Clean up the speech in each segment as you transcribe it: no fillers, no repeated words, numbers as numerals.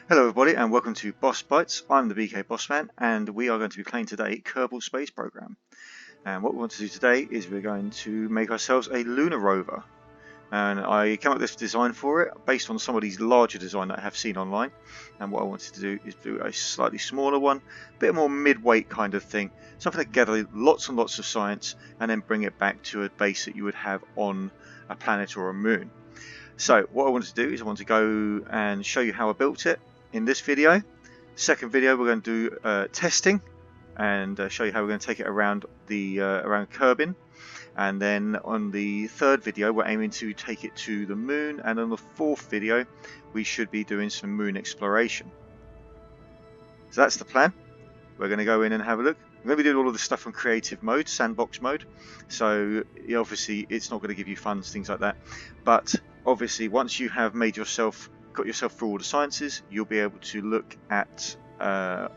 Hello everybody and welcome to Boss Bites. I'm the BK Bossman and we are going to be playing today Kerbal Space Program. And what we want to do today is we're going to make ourselves a Lunar Rover. And I came up with this design for it based on somebody's larger design that I have seen online. And what I wanted to do is do a slightly smaller one, a bit more mid-weight kind of thing. Something that gather lots and lots of science and then bring it back to a base that you would have on a planet or a moon. So what I wanted to do is I want to go and show you how I built it in this video. Second video we're going to do testing and show you how we're going to take it around the around Kerbin, and then on the third video we're aiming to take it to the moon, and on the fourth video we should be doing some moon exploration. So that's the plan. We're going to go in and have a look. I'm going to be doing all of this stuff on creative mode, sandbox mode, so obviously it's not going to give you funds, things like that, but obviously once you have got yourself through all the sciences, you'll be able to look at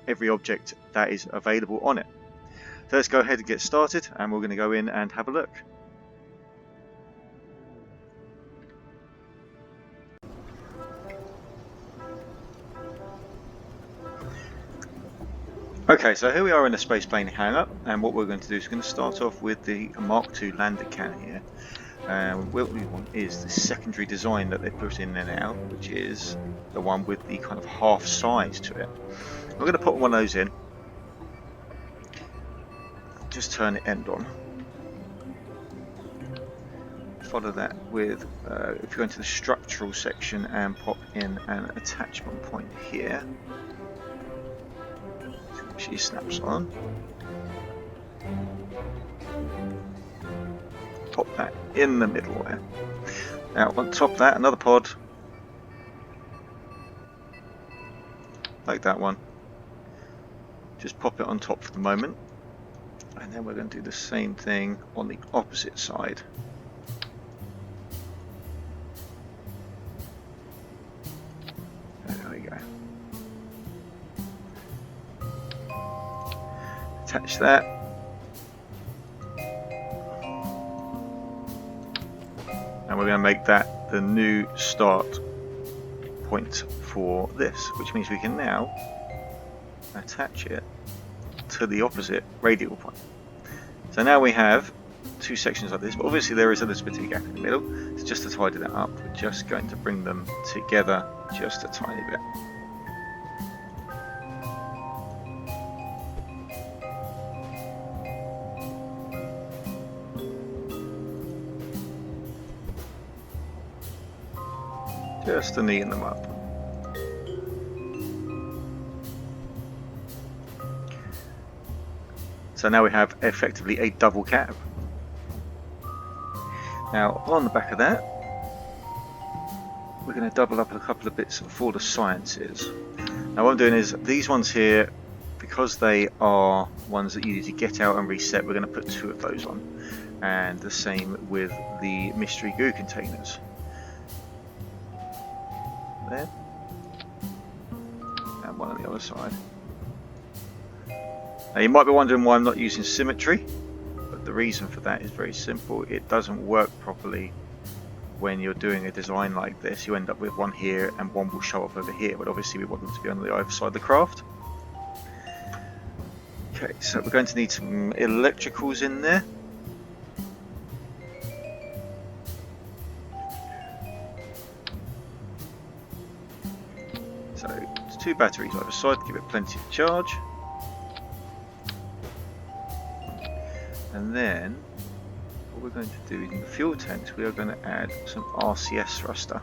every object that is available on it. So let's go ahead and get started, and we're going to go in and have a look. Okay, so here we are in the space plane hangar, and what we're going to do is we're going to start off with the Mark II lander can here. What we want is the secondary design that they put in there now, which is the one with the kind of half size to it. I'm going to put one of those in. Just turn the end on. Follow that with, if you go into the structural section and pop in an attachment point here. She snaps on. Pop that in the middle there. Now on top of that, another pod, like that one. Just pop it on top for the moment, and then we're going to do the same thing on the opposite side. There we go. Attach that. And we're going to make that the new start point for this, which means we can now attach it to the opposite radial point. So now we have two sections like this, but obviously there is a little bit of a gap in the middle. So just to tidy that up, we're just going to bring them together just a tiny bit. Just to neaten them up. So now we have effectively a double cab. Now on the back of that, we're going to double up a couple of bits for the sciences. Now what I'm doing is these ones here, because they are ones that you need to get out and reset, we're going to put two of those on. And the same with the mystery goo containers. There, and one on the other side. Now you might be wondering why I'm not using symmetry, but the reason for that is very simple. It doesn't work properly when you're doing a design like this. You end up with one here and one will show up over here, but obviously we want them to be on the other side of the craft. Okay, so we're going to need some electricals in there. So it's two batteries either side to give it plenty of charge. And then what we're going to do in the fuel tanks, we are going to add some RCS thruster.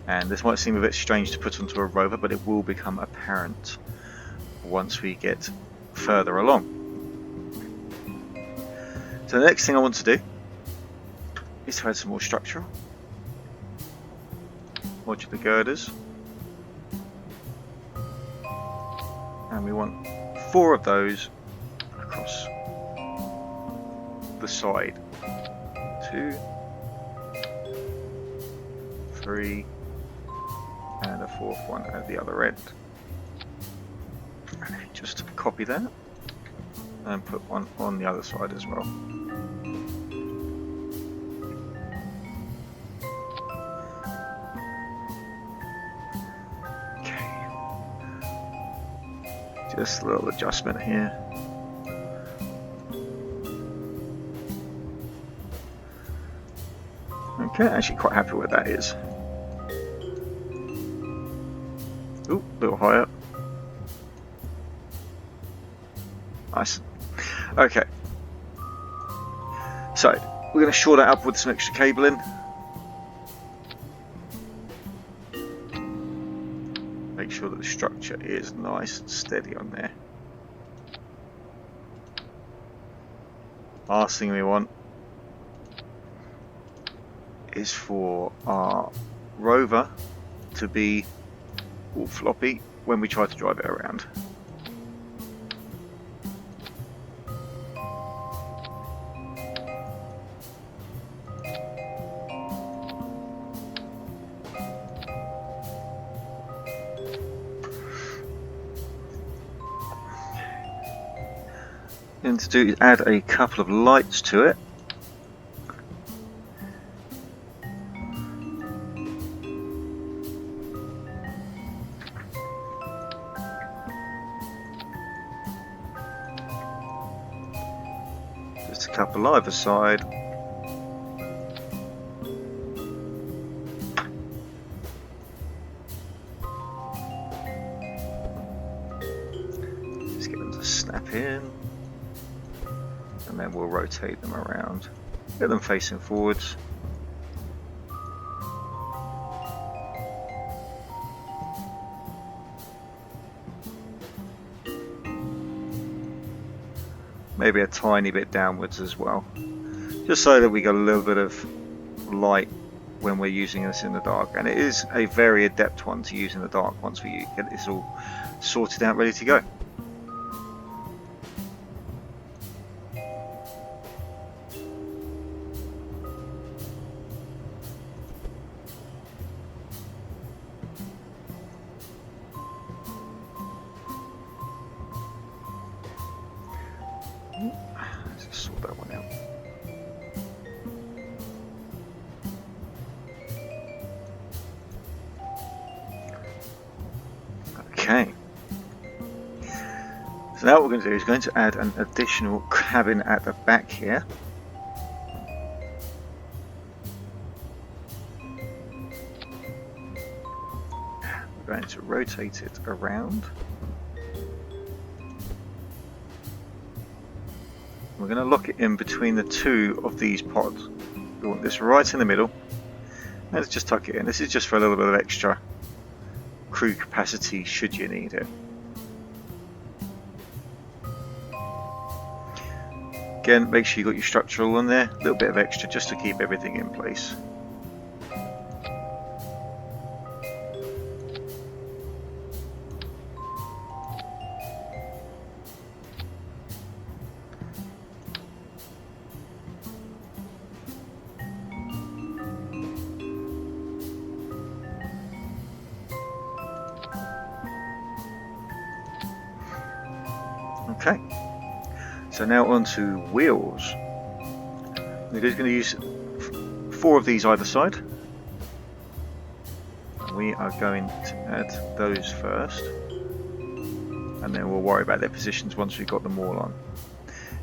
And this might seem a bit strange to put onto a rover, but it will become apparent once we get further along. So the next thing I want to do is to add some more structural. Modular girders. And we want 4 of those across the side. 2, 3, and a 4th one at the other end. Just copy that and put one on the other side as well. Just a little adjustment here. Okay, actually quite happy where that is. Ooh, a little higher. Nice. Okay. So, we're going to shore that up with some extra cabling. Make sure that the structure is nice and steady on there. Last thing we want is for our rover to be all floppy when we try to drive it around. And to do is add a couple of lights to it. Just a couple either side. Just get them to snap in. And then we'll rotate them around. Get them facing forwards. Maybe a tiny bit downwards as well. Just so that we got a little bit of light when we're using this in the dark. And it is a very adept one to use in the dark once we get this all sorted out, ready to go. Let's just sort that one out. Okay. So now what we're going to do is going to add an additional cabin at the back here. We're going to rotate it around. We're going to lock it in between the two of these pods. We want this right in the middle. Let's just tuck it in. This is just for a little bit of extra crew capacity should you need it. Again, make sure you got your structural on there. A little bit of extra just to keep everything in place. Okay, so now onto wheels. We're just going to use 4 of these either side. We are going to add those first, and then we'll worry about their positions once we've got them all on.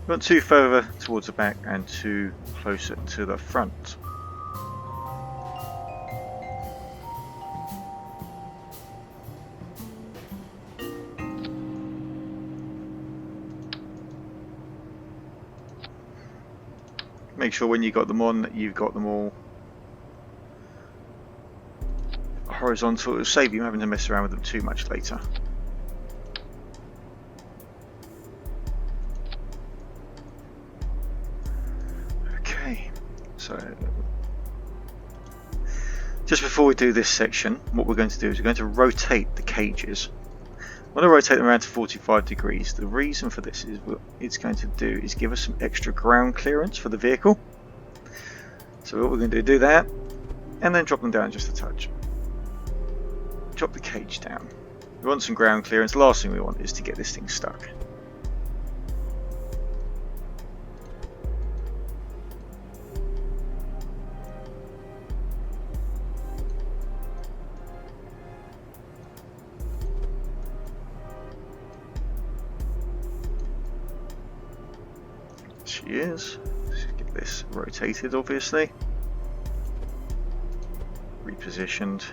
We want 2 further towards the back and 2 closer to the front. Make sure when you got them on that you've got them all horizontal. It'll save you having to mess around with them too much later. Okay, so just before we do this section, what we're going to do is we're going to rotate the cages. I'm going to rotate them around to 45 degrees. The reason for this is what it's going to do is give us some extra ground clearance for the vehicle. So what we're going to do that, and then drop them down just a touch. Drop the cage down. We want some ground clearance. The last thing we want is to get this thing stuck. She is. Let's get this rotated, obviously. Repositioned.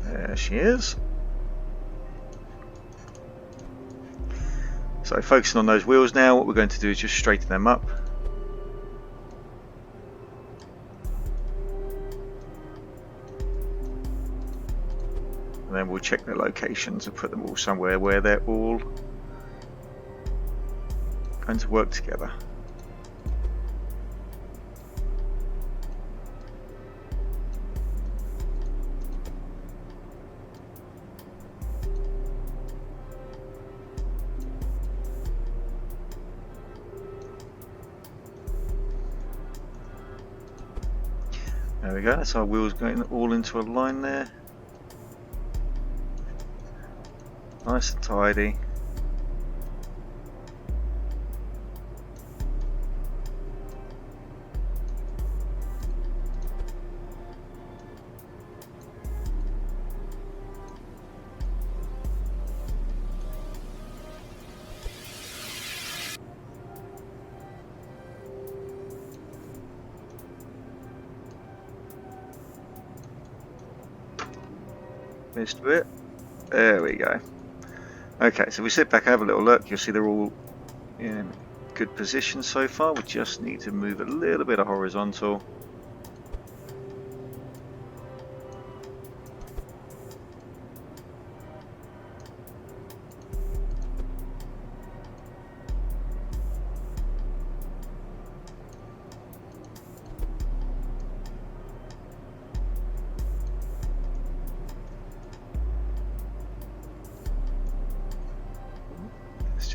There she is. So focusing on those wheels now, what we're going to do is just straighten them up. And then we'll check their locations and put them all somewhere where they're all going to work together. There we go, that's our wheels going all into a line there. Nice and tidy. Missed a bit. There we go. Okay, so we sit back and have a little look. You'll see they're all in good position so far. We just need to move a little bit of horizontal.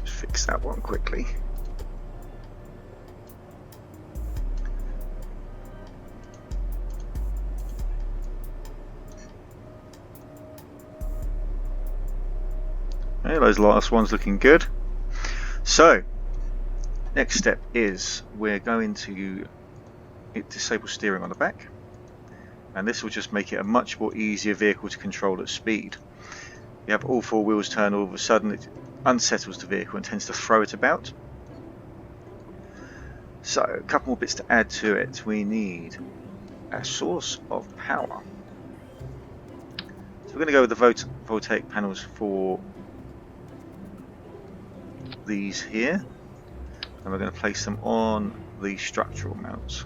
Fix that one quickly. Okay, those last ones looking good. So next step is we're going to disable steering on the back, and this will just make it a much more easier vehicle to control at speed. You have all four wheels turn, all of a sudden it unsettles the vehicle and tends to throw it about. So a couple more bits to add to it. We need a source of power. So we're going to go with the voltaic panels for these here, and we're going to place them on the structural mounts.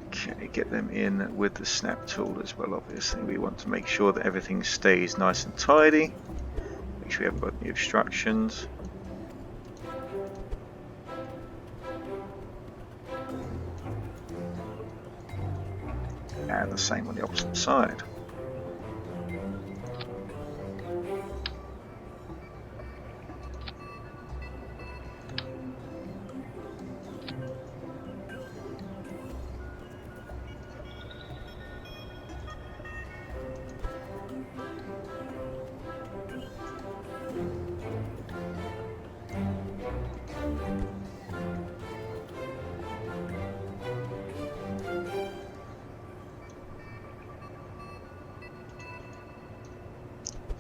Okay, get them in with the snap tool as well. Obviously we want to make sure that everything stays nice and tidy. Make sure we haven't got any obstructions. And the same on the opposite side.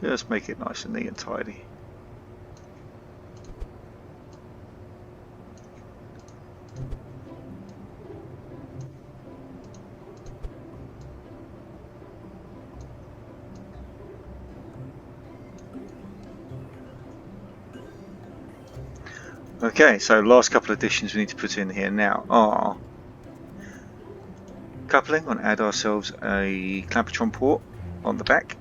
Just make it nice and neat and tidy. Okay, so last couple of additions we need to put in here now are coupling. I'm going to add ourselves a clampetron port on the back.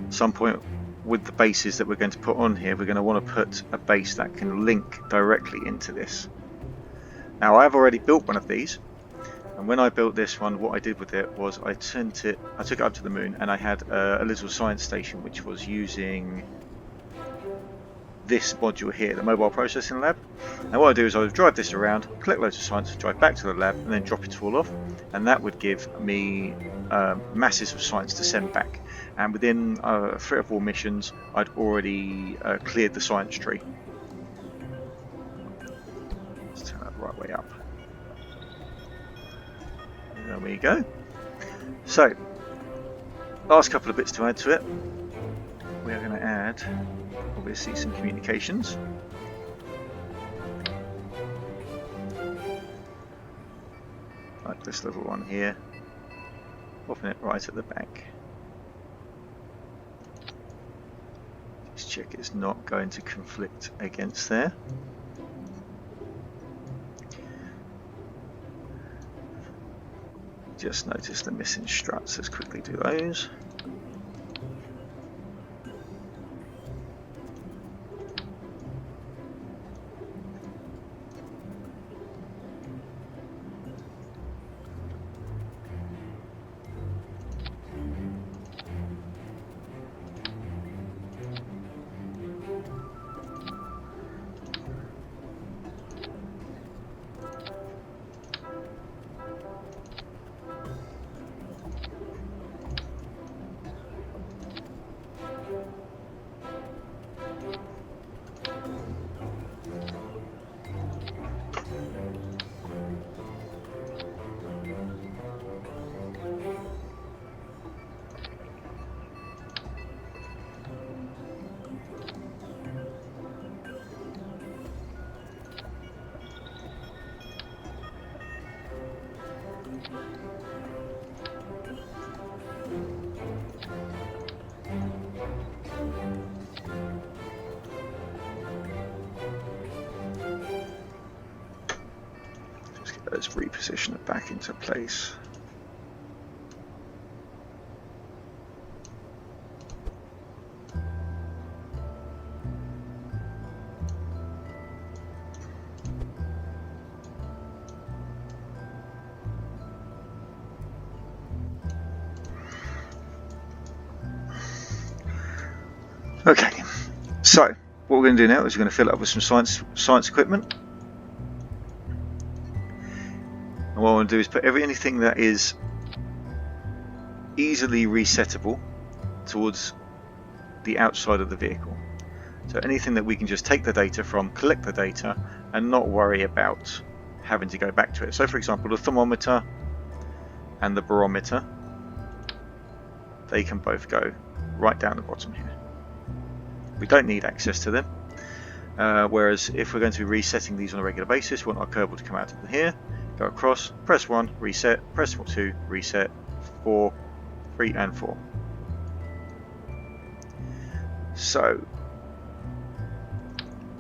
Some point with the bases that we're going to put on here, we're going to want to put a base that can link directly into this. Now I've already built one of these, and when I built this one, what I did with it was I took it up to the moon, and I had a little science station which was using this module here, the mobile processing lab. And what I do is I would drive this around, collect loads of science, drive back to the lab, and then drop it all off, and that would give me masses of science to send back. And within 3 or 4 missions, I'd already cleared the science tree. way up. There we go. So, last couple of bits to add to it. We are going to add, obviously, some communications. Like this little one here, popping it right at the back. Just check it's not going to conflict against there. Just notice the missing struts. Let's quickly do those. Let's reposition it back into place. Okay, so what we're going to do now is we're going to fill it up with some science equipment. And what I want to do is put anything that is easily resettable towards the outside of the vehicle. So anything that we can just take the data from, collect the data, and not worry about having to go back to it. So for example, the thermometer and the barometer, they can both go right down the bottom here. We don't need access to them. Whereas if we're going to be resetting these on a regular basis, we want our Kerbal to come out of here, go across, press 1, reset, press 2, reset, 4, 3 and 4. So,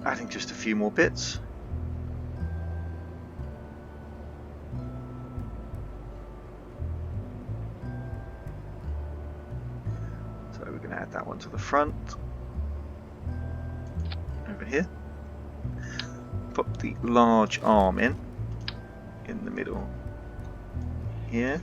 adding just a few more bits. So we're going to add that one to the front. Over here. Put the large arm in the middle here.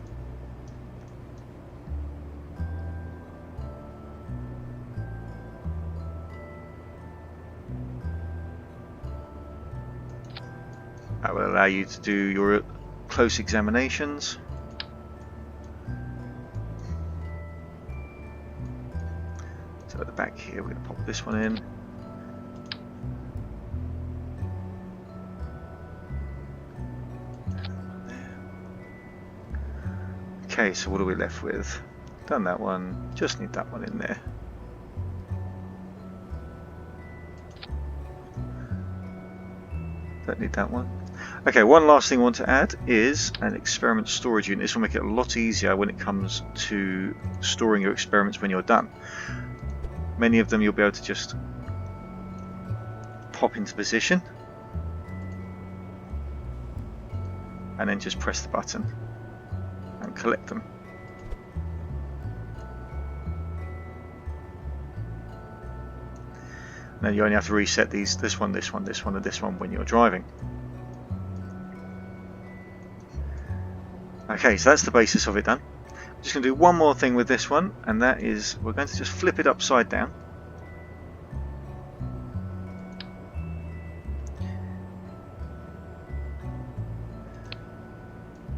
That will allow you to do your close examinations. So at the back here we're going to pop this one in. Okay, so what are we left with? Done that one, just need that one in there. Don't need that one. Okay, one last thing I want to add is an experiment storage unit. This will make it a lot easier when it comes to storing your experiments when you're done. Many of them you'll be able to just pop into position and then just press the button and collect them. Now you only have to reset these, this one, and this one when you're driving. Okay, so that's the basis of it done. I'm just going to do one more thing with this one, and that is we're going to just flip it upside down.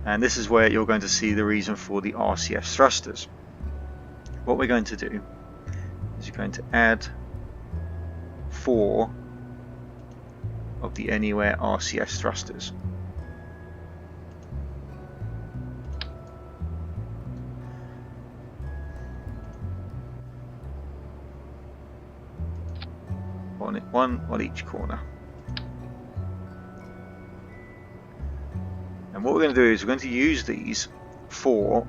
And this is where you're going to see the reason for the RCS thrusters. What we're going to do is you're going to add 4 of the Anywhere RCS thrusters. one on each corner. And what we're going to do is we're going to use these for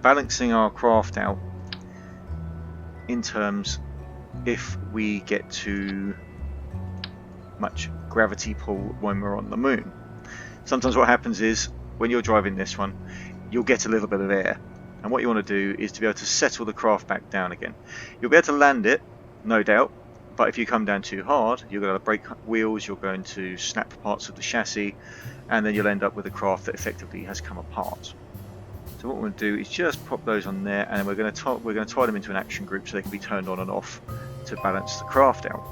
balancing our craft out in terms if we get too much gravity pull when we're on the moon. Sometimes what happens is when you're driving this one, you'll get a little bit of air, and what you want to do is to be able to settle the craft back down again. You'll be able to land it, no doubt, but if you come down too hard, you're going to break wheels, you're going to snap parts of the chassis, and then you'll end up with a craft that effectively has come apart. So what we're going to do is just pop those on there, and then we're going to tie them into an action group so they can be turned on and off to balance the craft out.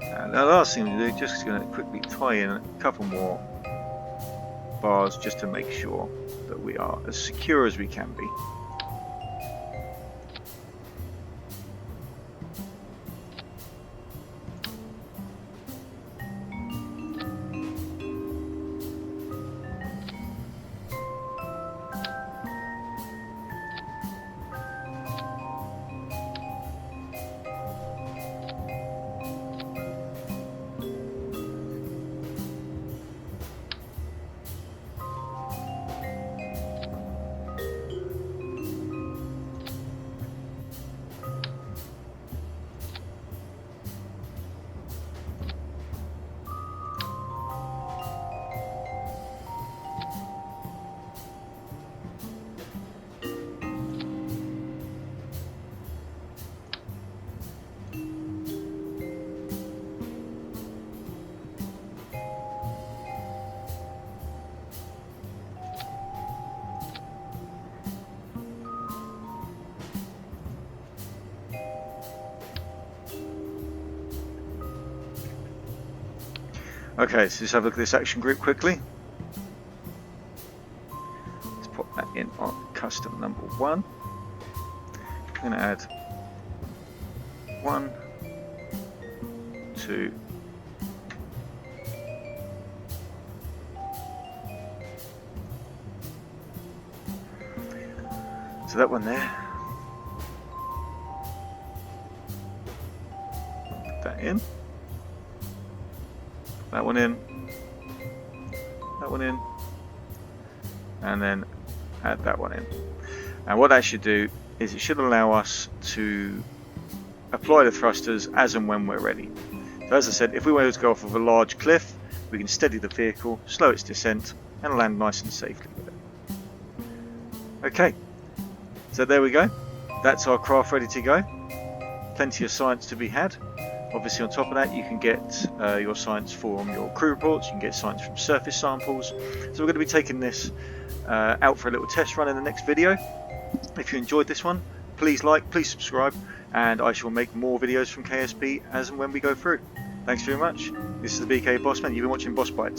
And the last thing we do, just going to quickly tie in a couple more bars just to make sure that we are as secure as we can be. Okay, so let's have a look at this action group quickly. Let's pop that in on custom number 1. I'm going to add 1, 2, so that one there. Put that in. That one in, that one in, and then add that one in. And what that should do is it should allow us to apply the thrusters as and when we're ready. So as I said, if we wanted to go off of a large cliff, we can steady the vehicle, slow its descent, and land nice and safely with it. Okay, so there we go. That's our craft ready to go. Plenty of science to be had. Obviously on top of that you can get your science from your crew reports, you can get science from surface samples. So we're going to be taking this out for a little test run in the next video. If you enjoyed this one, please like, please subscribe, and I shall make more videos from KSP as and when we go through. Thanks very much. This is the BK Bossman. You've been watching Boss Bites.